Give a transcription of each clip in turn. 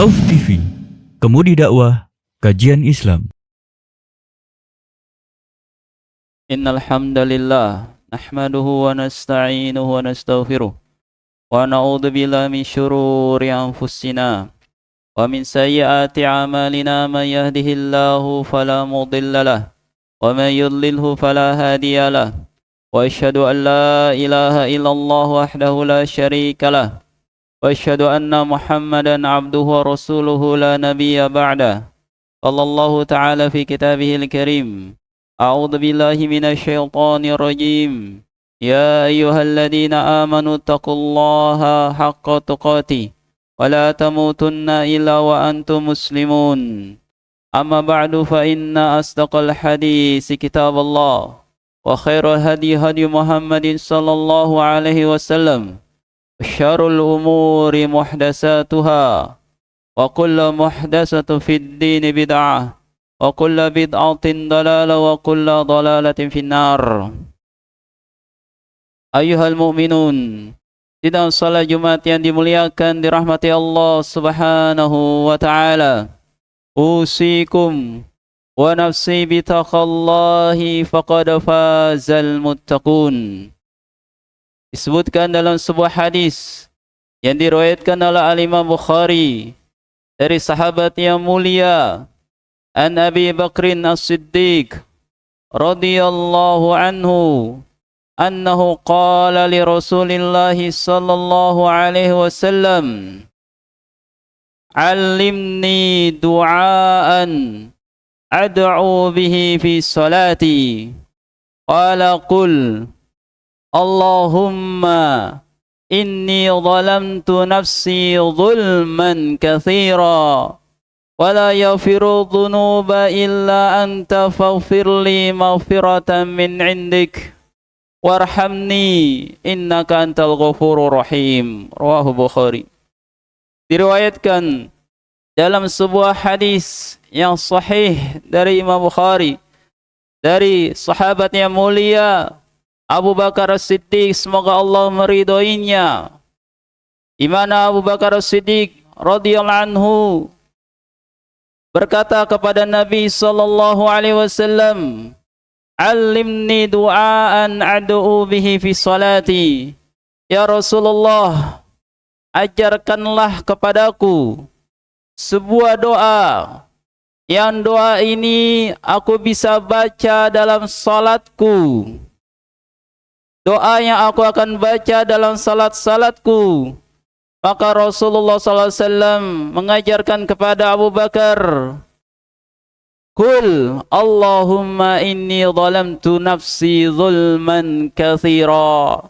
Khauf TV, Kemudi Dakwah, Kajian Islam. Innal hamdalillah nahmaduhu wa nasta'inuhu wa nastaghfiruh wa na'udzu billahi min syururi anfusina wa min sayyiati a'malina. Man yahdihillahu fala mudilla lahu wa man yudlilhu fala hadiya lahu. Wa asyhadu an la ilaha illallah wahdahu la syarika lahu wa asyhadu anna Muhammadan abduhu wa rasuluhu la nabiyya ba'dah. Allahu ta'ala fi kitabihil karim. أعوذ بالله من الشيطان الرجيم. يا أيها الذين آمنوا اتقوا الله حق تقاته ولا تموتن إلا وأنتم مسلمون. أما بعد فإن أصدق الحديث كتاب الله وخير الهدي هدي محمد صلى الله عليه وسلم وشر الأمور محدثاتها وكل محدثة في الدين بدعة wa kullu bid'atin dalalah wa kullu dalalatin finnar. Ayyuhal mu'minun, sidang salat Jumat yang dimuliakan, dirahmati Allah Subhanahu wa ta'ala. Usikum wa nafsi bitaqwallahi faqad fazal muttaqun. Disebutkan dalam sebuah hadis yang diriwayatkan oleh Al-Imam Bukhari dari sahabat yang mulia An Abi Bakrin As-Siddiq radhiyallahu anhu annahu qala li Rasulillah sallallahu alaihi wasallam, allimni du'aan ad'u bihi fi salati. Qala qul Allahumma inni zalamtu nafsi zulman katsira ولا يغفر الذنوب إلا أنت فاغفر لي مغفرة من عندك وارحمني إنك أنت الغفور الرحيم. Rawahu Bukhari. Diriwayatkan dalam sebuah hadis yang sahih dari Imam Bukhari dari sahabat yang mulia Abu Bakar As-Siddiq, semoga Allah meridhoinya, di mana Abu Bakar As-Siddiq radhiyallahu anhu berkata kepada Nabi sallallahu alaihi wasallam, "Allimni du'aan ad'u bihi fi salati." Ya Rasulullah, ajarkanlah kepadaku sebuah doa yang doa ini aku bisa baca dalam salatku. Doa yang aku akan baca dalam salatku. Maka Rasulullah SAW mengajarkan kepada Abu Bakar, Qul Allahumma inni zalamtu nafsi zulman katsira.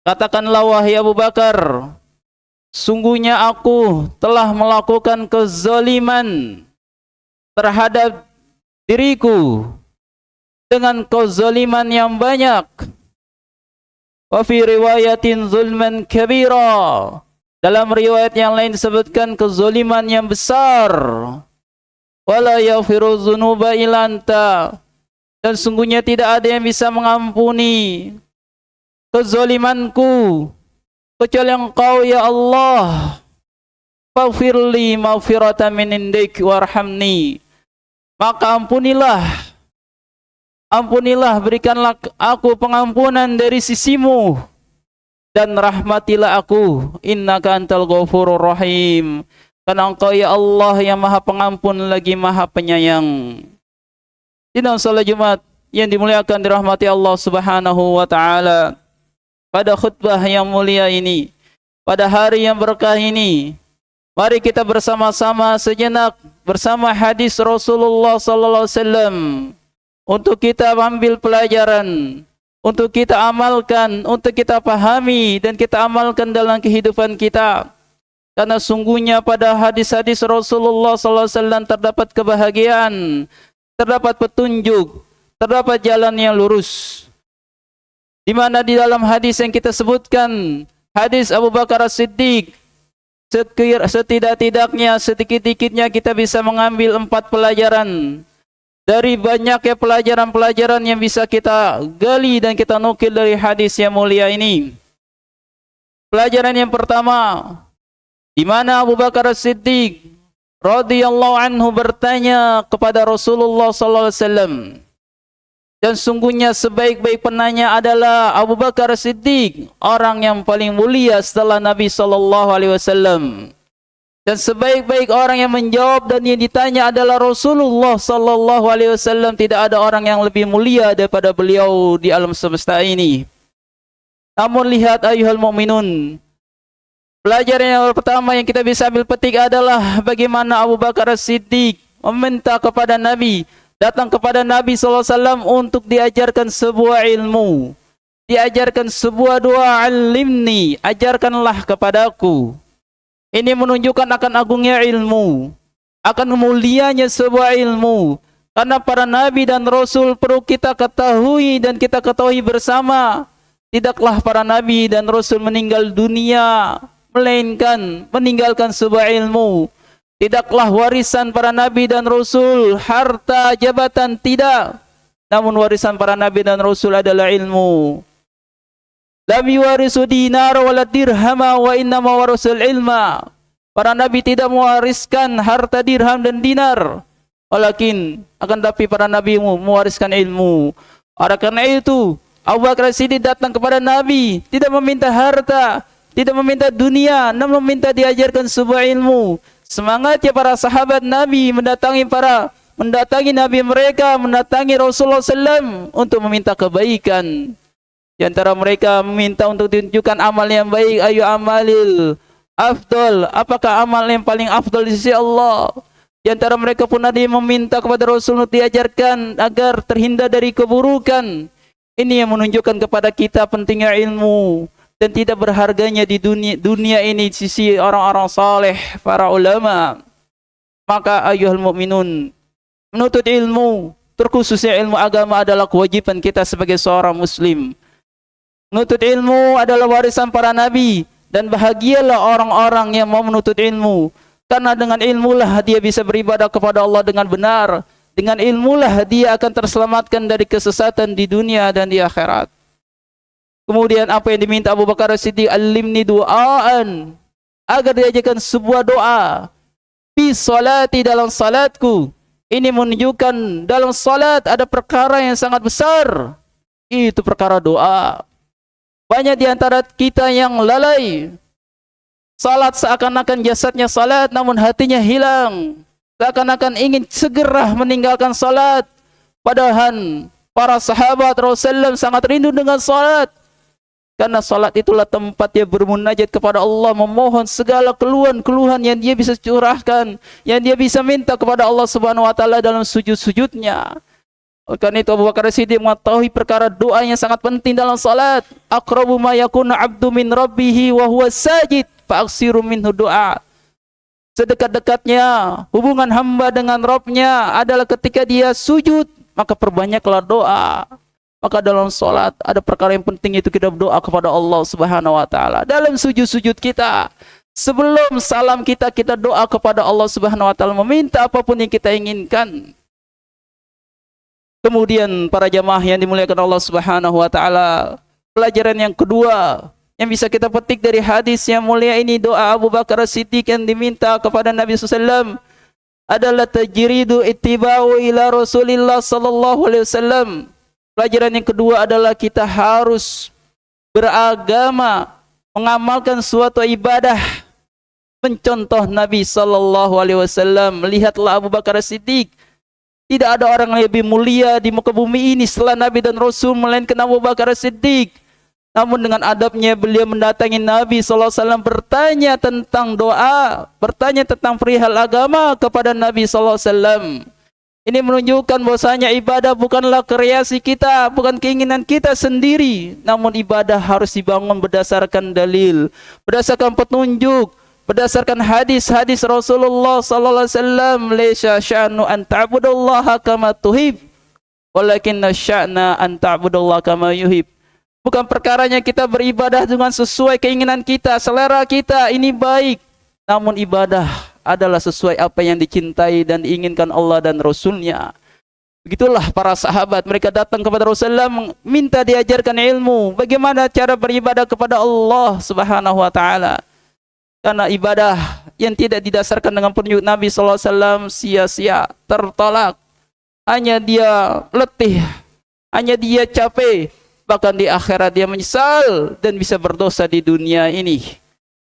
Katakanlah wahai Abu Bakar, sungguhnya aku telah melakukan kezaliman terhadap diriku dengan kezaliman yang banyak. Wa fi riwayatin zulman kabira. Dalam riwayat yang lain disebutkan kezaliman yang besar. Wala yaghfiru dzunuba illa anta. Dan sungguhnya tidak ada yang bisa mengampuni kezalimanku kecuali Engkau ya Allah. Faghfirli maghfiratan min indik warhamni. Maka ampunilah, berikanlah aku pengampunan dari sisimu dan rahmatilah aku, innaka antal ghafurur rahim, karena Engkau ya Allah yang maha pengampun lagi maha penyayang. Sidang salat Jumat yang dimuliakan, dirahmati Allah Subhanahu wa ta'ala, pada khutbah yang mulia ini, pada hari yang berkah ini, mari kita bersama-sama sejenak bersama hadis Rasulullah sallallahu alaihi wasallam untuk kita ambil pelajaran, untuk kita amalkan, untuk kita pahami dan kita amalkan dalam kehidupan kita. Karena sungguhnya pada hadis-hadis Rasulullah SAW terdapat kebahagiaan, terdapat petunjuk, terdapat jalan yang lurus. Di mana di dalam hadis yang kita sebutkan, hadis Abu Bakar As-Siddiq, setidak-tidaknya, sedikit-dikitnya kita bisa mengambil 4 pelajaran. Dari banyaknya pelajaran-pelajaran yang bisa kita gali dan kita nukil dari hadis yang mulia ini. Pelajaran yang pertama, di mana Abu Bakar As-Siddiq radhiyallahu anhu bertanya kepada Rasulullah sallallahu alaihi wasallam, dan sungguhnya sebaik-baik penanya adalah Abu Bakar As-Siddiq, orang yang paling mulia setelah Nabi sallallahu alaihi wasallam. Dan sebaik-baik orang yang menjawab dan yang ditanya adalah Rasulullah sallallahu alaihi wasallam. Tidak ada orang yang lebih mulia daripada beliau di alam semesta ini. Namun lihat ayuhal mu'minun, pelajaran yang pertama yang kita bisa ambil petik adalah bagaimana Abu Bakar As-Siddiq meminta kepada Nabi, datang kepada Nabi sallallahu alaihi wasallam untuk diajarkan sebuah ilmu, diajarkan sebuah doa, alimni, ajarkanlah kepadaku. Ini menunjukkan akan agungnya ilmu, akan mulianya sebuah ilmu. Karena para nabi dan rasul perlu kita ketahui dan kita ketahui bersama, tidaklah para nabi dan rasul meninggal dunia melainkan meninggalkan sebuah ilmu. Tidaklah warisan para nabi dan rasul harta, jabatan, tidak. Namun warisan para nabi dan rasul adalah ilmu. Lam yuwarisu dinar wala dirhama wa innama warasul ilma. Para nabi tidak mewariskan harta, dirham dan dinar, walakin akan tapi para nabi mewariskan ilmu. Oleh karena itu Abu Bakar Siddiq datang kepada Nabi, tidak meminta harta, tidak meminta dunia, namun meminta diajarkan sebuah ilmu. Semangatnya para sahabat Nabi mendatangi Nabi mereka, mendatangi Rasulullah SAW untuk meminta kebaikan. Di antara mereka meminta untuk ditunjukkan amal yang baik, ayu amalil afdal, apakah amal yang paling afdal di sisi Allah. Di antara mereka pun ada yang meminta kepada Rasul untuk diajarkan agar terhindar dari keburukan. Ini yang menunjukkan kepada kita pentingnya ilmu dan tidak berharganya di dunia ini di sisi orang-orang saleh, para ulama. Maka ayuhal mu'minun, menuntut ilmu, terkhususnya ilmu agama adalah kewajiban kita sebagai seorang muslim. Menuntut ilmu adalah warisan para nabi, dan bahagialah orang-orang yang mau menuntut ilmu, karena dengan ilmulah dia bisa beribadah kepada Allah dengan benar. Dengan ilmulah dia akan terselamatkan dari kesesatan di dunia dan di akhirat. Kemudian apa yang diminta Abu Bakar As-Siddiq, alimni du'aan, agar diajarkan sebuah doa fi salati, dalam salatku. Ini menunjukkan dalam salat ada perkara yang sangat besar, itu perkara doa. Banyak di antara kita yang lalai. Salat seakan-akan jasadnya salat, namun hatinya hilang. Seakan-akan ingin segera meninggalkan salat. Padahal para sahabat Rasulullah sangat rindu dengan salat. Karena salat itulah tempat dia bermunajat kepada Allah, memohon segala keluhan-keluhan yang dia bisa curahkan, yang dia bisa minta kepada Allah Subhanahu wa taala dalam sujud-sujudnya. Karena itu Abu Bakar Siddiq mengetahui perkara doa yang sangat penting dalam salat. Aqrabu ma yakunu 'abdu min rabbih wa huwa sajid fa'ksiru minhu du'a. Sedekat-dekatnya hubungan hamba dengan Rabb-nya adalah ketika dia sujud, maka perbanyaklah doa. Maka dalam salat ada perkara yang penting, itu kita berdoa kepada Allah Subhanahu wa taala. Dalam sujud-sujud kita, sebelum salam kita doa kepada Allah Subhanahu wa taala, meminta apapun yang kita inginkan. Kemudian para jamaah yang dimuliakan Allah Subhanahu wa taala, pelajaran yang kedua yang bisa kita petik dari hadis yang mulia ini, doa Abu Bakar As-Siddiq yang diminta kepada Nabi SAW adalah tajridu ittiba'u ila Rasulillah sallallahu alaihi wasallam. Pelajaran yang kedua adalah kita harus beragama, mengamalkan suatu ibadah mencontoh Nabi sallallahu alaihi wasallam. Lihatlah Abu Bakar As-Siddiq. Tidak ada orang yang lebih mulia di muka bumi ini setelah Nabi dan Rasul melainkan Abu Bakar As-Siddiq. Namun dengan adabnya beliau mendatangi Nabi SAW, bertanya tentang doa, bertanya tentang perihal agama kepada Nabi SAW. Ini menunjukkan bahwasanya ibadah bukanlah kreasi kita, bukan keinginan kita sendiri. Namun ibadah harus dibangun berdasarkan dalil, berdasarkan petunjuk, berdasarkan hadis-hadis Rasulullah sallallahu alaihi wasallam. Laisa sya'nu an ta'budallaha kama tuhib, walakinna sya'na an ta'budallaha kama yuhib. Bukan perkaranya kita beribadah dengan sesuai keinginan kita, selera kita, ini baik. Namun ibadah adalah sesuai apa yang dicintai dan diinginkan Allah dan Rasulnya. Begitulah para sahabat, mereka datang kepada Rasulullah minta diajarkan ilmu, bagaimana cara beribadah kepada Allah Subhanahu wa taala. Karena ibadah yang tidak didasarkan dengan petunjuk Nabi sallallahu alaihi wasallam sia-sia, tertolak. Hanya dia letih, hanya dia capek, bahkan di akhirat dia menyesal dan bisa berdosa di dunia ini.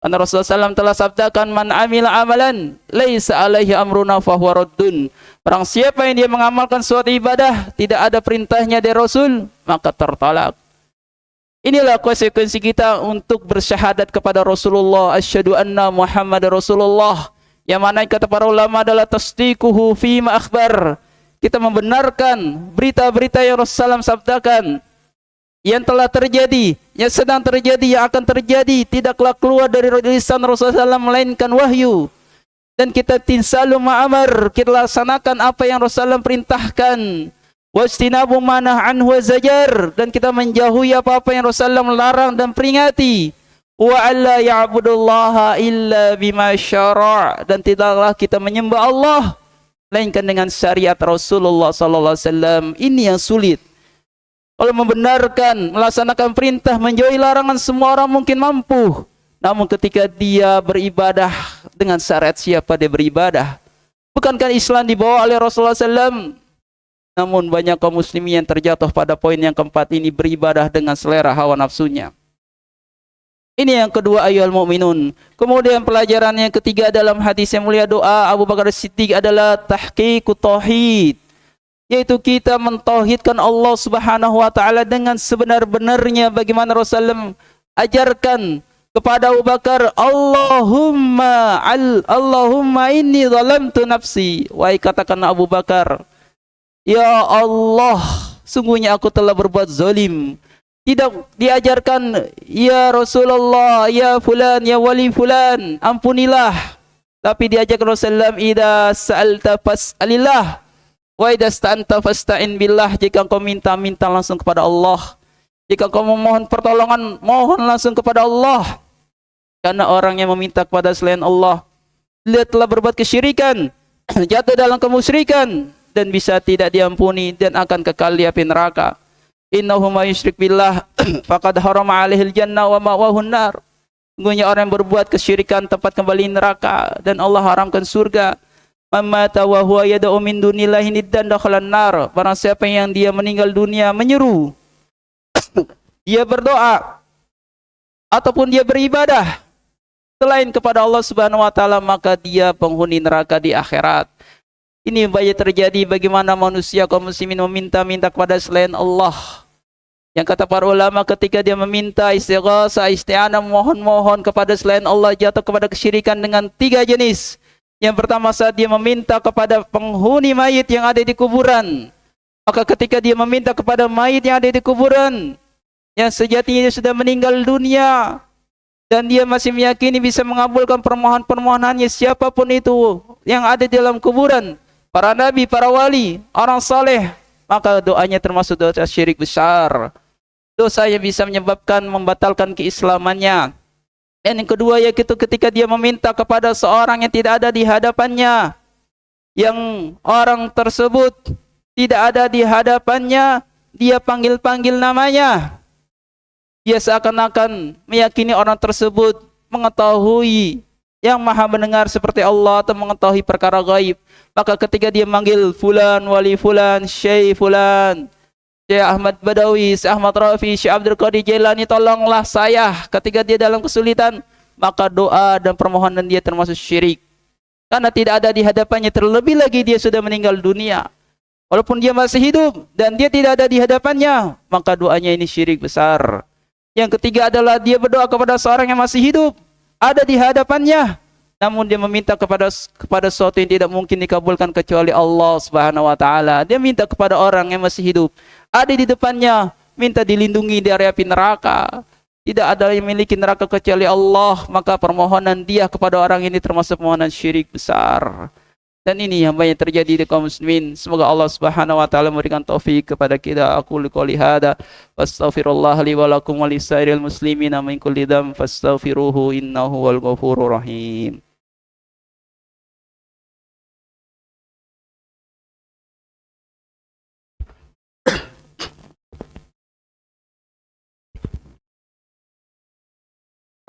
Karena Rasulullah SAW telah sabdakan, man amila amalan laisa alaihi amruna fahuwa raddun. Barang siapa yang dia mengamalkan suatu ibadah tidak ada perintahnya dari Rasul, maka tertolak. Inilah konsekuensi kita untuk bersyahadat kepada Rasulullah, asyhadu anna Muhammad Rasulullah, yang mana kata para ulama adalah tasdiquhu fima akhbar. Kita membenarkan berita-berita yang Rasulullah SAW sabdakan, yang telah terjadi, yang sedang terjadi, yang akan terjadi, tidaklah keluar dari lisan Rasulullah SAW melainkan wahyu. Dan kita tinsalu ma'amar, kita laksanakan apa yang Rasulullah perintahkan. Wastinabu manah anhu zajar, dan kita menjauhi apa-apa yang Rasulullah melarang dan peringati. Wa alla ya'budullaha illa bima syara', dan tidaklah kita menyembah Allah melainkan dengan syariat Rasulullah sallallahu alaihi wasallam. Ini yang sulit. Kalau membenarkan, melaksanakan perintah, menjauhi larangan, semua orang mungkin mampu. Namun ketika dia beribadah dengan syariat siapa dia beribadah? Bukankah Islam dibawa oleh Rasulullah SAW? Namun banyak kaum muslimin yang terjatuh pada poin yang keempat ini, beribadah dengan selera hawa nafsunya. Ini yang kedua, ayyuhal mu'minun. Kemudian pelajaran yang ketiga dalam hadis yang mulia doa Abu Bakar Siddiq adalah tahqiqut tauhid, yaitu kita mentauhidkan Allah Subhanahu wa taala dengan sebenar-benarnya bagaimana Rasulullah ajarkan kepada Abu Bakar, Allahumma inni zalamtu nafsi. Wahai katakan Abu Bakar, ya Allah, sungguhnya aku telah berbuat zalim. Tidak diajarkan, ya Rasulullah, ya fulan, ya wali fulan, ampunilah. Tapi diajarkan Rasulullah, idza sa'alta fas'alillah, wa idza sta'anta fasta'in billah. Jika engkau minta langsung kepada Allah. Jika engkau memohon pertolongan, mohon langsung kepada Allah. Karena orang yang meminta kepada selain Allah, dia telah berbuat kesyirikan, jatuh dalam kemusyrikan, dan bisa tidak diampuni dan akan kekal di api neraka. Innahu may yusyrik billah faqad harama alaihil jannah wa ma'wahun nar. Sungguhnya orang yang berbuat kesyirikan tempat kembali neraka, dan Allah haramkan surga. Mamata wa huwa yad'u min dunillahi niddan dakhalan nar. Barang siapa yang dia meninggal dunia menyeru, dia berdoa ataupun dia beribadah selain kepada Allah Subhanahu wa taala, maka dia penghuni neraka di akhirat. Ini banyak terjadi bagaimana manusia kaum muslimin meminta-minta kepada selain Allah. Yang kata para ulama, ketika dia meminta istighasah, isti'anah, mohon-mohon kepada selain Allah, jatuh kepada kesyirikan dengan 3 jenis. Yang pertama, saat dia meminta kepada penghuni mayit yang ada di kuburan, maka ketika dia meminta kepada mayit yang ada di kuburan, yang sejatinya dia sudah meninggal dunia, dan dia masih meyakini bisa mengabulkan permohonan-permohonannya siapapun itu yang ada di dalam kuburan, para nabi, para wali, orang saleh, maka doanya termasuk dosa syirik besar. Dosa yang bisa menyebabkan membatalkan keislamannya. Dan yang kedua, yaitu ketika dia meminta kepada seorang yang tidak ada di hadapannya, yang orang tersebut tidak ada di hadapannya, dia panggil-panggil namanya. Dia seakan-akan meyakini orang tersebut mengetahui, yang maha mendengar seperti Allah, atau mengetahui perkara gaib. Maka ketika dia manggil fulan, wali fulan, syekh fulan, Syekh Ahmad Badawi, Syekh Ahmad Rafi, Syekh Abdul Qadir Jailani, tolonglah saya, ketika dia dalam kesulitan, maka doa dan permohonan dia termasuk syirik. Karena tidak ada di hadapannya, terlebih lagi dia sudah meninggal dunia. Walaupun dia masih hidup dan dia tidak ada di hadapannya, maka doanya ini syirik besar. Yang ketiga adalah dia berdoa kepada seorang yang masih hidup, ada di hadapannya, namun dia meminta kepada sesuatu yang tidak mungkin dikabulkan kecuali Allah Subhanahu wa taala. Dia minta kepada orang yang masih hidup, ada di depannya, minta dilindungi dari api neraka. Tidak ada yang memiliki neraka kecuali Allah, maka permohonan dia kepada orang ini termasuk permohonan syirik besar. Dan ini yang banyak terjadi di kaum muslimin. Semoga Allah Subhanahu wa taala memberikan taufik kepada kita. Aku qouli hada wastaghfirullah li wa lakum wa lisairil muslimin min kulli dzam fastaghfiruhu innahu wal ghafurur rahim.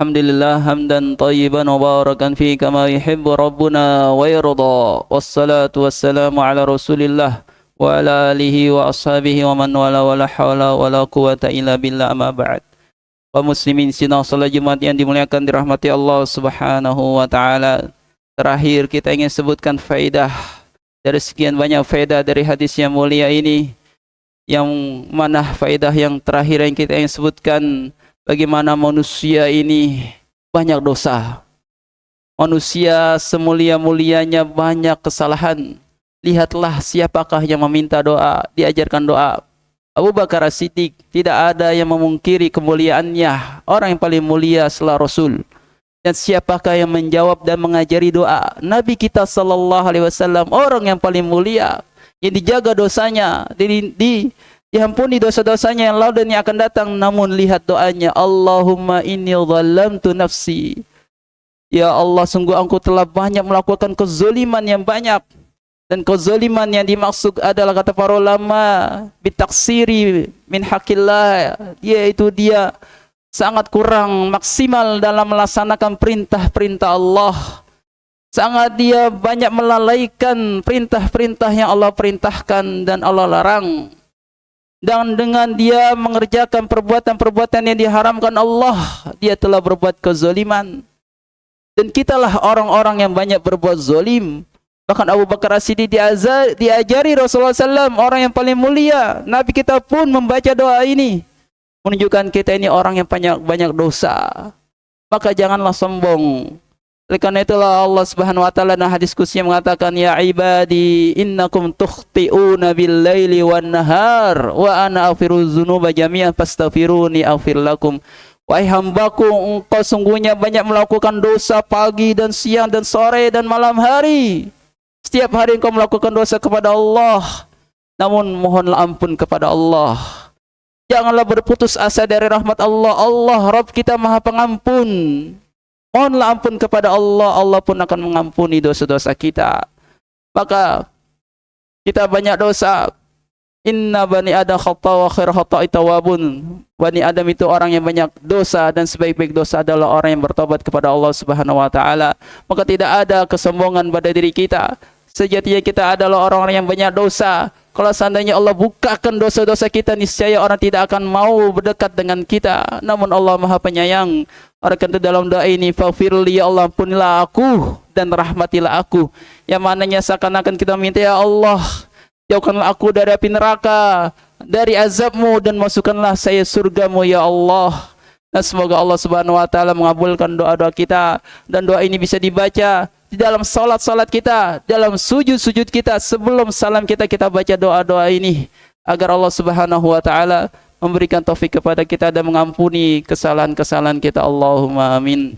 Alhamdulillah hamdan tayyiban mubarakan fi kama yuhibbu rabbuna wa yarda. Wassalatu wassalamu ala Rasulillah wa ala alihi wa ashabihi wa man wala wala hawla wala quwata illa billah, amma ba'd. Kaum muslimin sidang salat Jumat yang dimuliakan dirahmati Allah Subhanahu wa taala. Terakhir kita ingin sebutkan faedah dari sekian banyak faedah dari hadis yang mulia ini. Yang mana faedah yang terakhir yang kita ingin sebutkan, bagaimana manusia ini banyak dosa. Manusia semulia-mulianya banyak kesalahan. Lihatlah siapakah yang meminta doa, diajarkan doa. Abu Bakar As-Siddiq, tidak ada yang memungkiri kemuliaannya. Orang yang paling mulia setelah Rasul. Dan siapakah yang menjawab dan mengajari doa? Nabi kita sallallahu alaihi wasallam, orang yang paling mulia, yang dijaga dosanya, diampuni dosa-dosanya yang lalu dan yang akan datang. Namun lihat doanya, Allahumma inni zalamtu nafsi. Ya Allah, sungguh aku telah banyak melakukan kezaliman yang banyak. Dan kezaliman yang dimaksud adalah, kata para ulama, bitaksiri min hakillah, yaitu dia sangat kurang maksimal dalam melaksanakan perintah-perintah Allah. Sangat dia banyak melalaikan perintah-perintah yang Allah perintahkan dan Allah larang. Dan dengan dia mengerjakan perbuatan-perbuatan yang diharamkan Allah, dia telah berbuat kezaliman. Dan kitalah orang-orang yang banyak berbuat zalim. Bahkan Abu Bakar As-Siddiq diajari Rasulullah SAW, orang yang paling mulia. Nabi kita pun membaca doa ini, menunjukkan kita ini orang yang banyak dosa. Maka janganlah sombong. Oleh karena itulah Allah Subhanahu wa taala dalam hadis qudsi mengatakan, ya ibadi innakum tukhti'una bil laili wan nahar wa ana aghfiru dzunuba jami'an fastaghfiruni aghfir lakum. Wahai hambaku, engkau sungguhnya banyak melakukan dosa pagi dan siang dan sore dan malam hari. Setiap hari engkau melakukan dosa kepada Allah. Namun mohonlah ampun kepada Allah. Janganlah berputus asa dari rahmat Allah. Allah Rabb kita Maha Pengampun. Mohonlah ampun kepada Allah, Allah pun akan mengampuni dosa-dosa kita. Maka kita banyak dosa. Inna bani adam khata wa khair khata'i tawabun. Bani Adam itu orang yang banyak dosa, dan sebaik-baik dosa adalah orang yang bertobat kepada Allah Subhanahu wa taala. Maka tidak ada kesombongan pada diri kita. Sejatinya kita adalah orang-orang yang banyak dosa. Kalau seandainya Allah bukakan dosa-dosa kita, niscaya orang tidak akan mau berdekat dengan kita. Namun Allah Maha Penyayang. Oleh karena itu dalam doa ini, faghfirli, ya Allah, ampunilah aku dan rahmatilah aku. Yang mananya seakan-akan kita minta, ya Allah, jauhkanlah aku dari api neraka, dari azabmu, dan masukkanlah saya surgamu, ya Allah. Dan semoga Allah Subhanahu wa taala mengabulkan doa-doa kita, dan doa ini bisa dibaca di dalam salat-salat kita, dalam sujud-sujud kita. Sebelum salam kita baca doa-doa ini, agar Allah Subhanahu wa taala memberikan taufik kepada kita dan mengampuni kesalahan-kesalahan kita. Allahumma amin.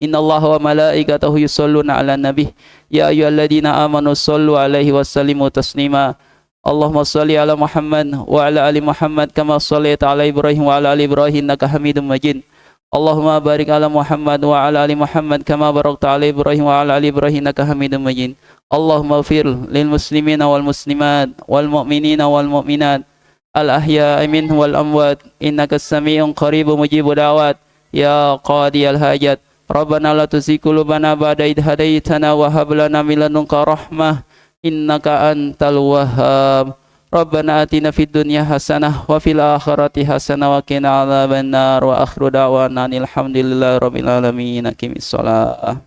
Innallaha wa malaikatahu yusholluna 'alan nabi ya ayyuhalladzina amanu shollu 'alaihi wa sallimu taslima. Allahumma shalli 'ala Muhammad wa 'ala ali Muhammad kama shallaita 'ala Ibrahim wa 'ala ali Ibrahim innaka Hamidum Majid. Allahumma barik 'ala Muhammad wa 'ala ali Muhammad kama barakta 'ala Ibrahim wa 'ala ali Ibrahim innaka Hamidum Majid. Allahumma ighfir lil muslimina wal muslimat wal mu'minina wal mu'minat al ahya'i minhum wal amwat innaka samii'un qaribun mujibud da'wat ya qadiyal hajat. Rabbana la tuzigh qulubana ba'da idh hadaitana wa hab lana min ladunka rahmah innaka antal wahhab. Rabbana atina fid dunya hasanah wa fil akhirati hasanah wa qina adzabannar wa akhiru da'wana alhamdulillahi rabbil alamin. Aqimis shalah.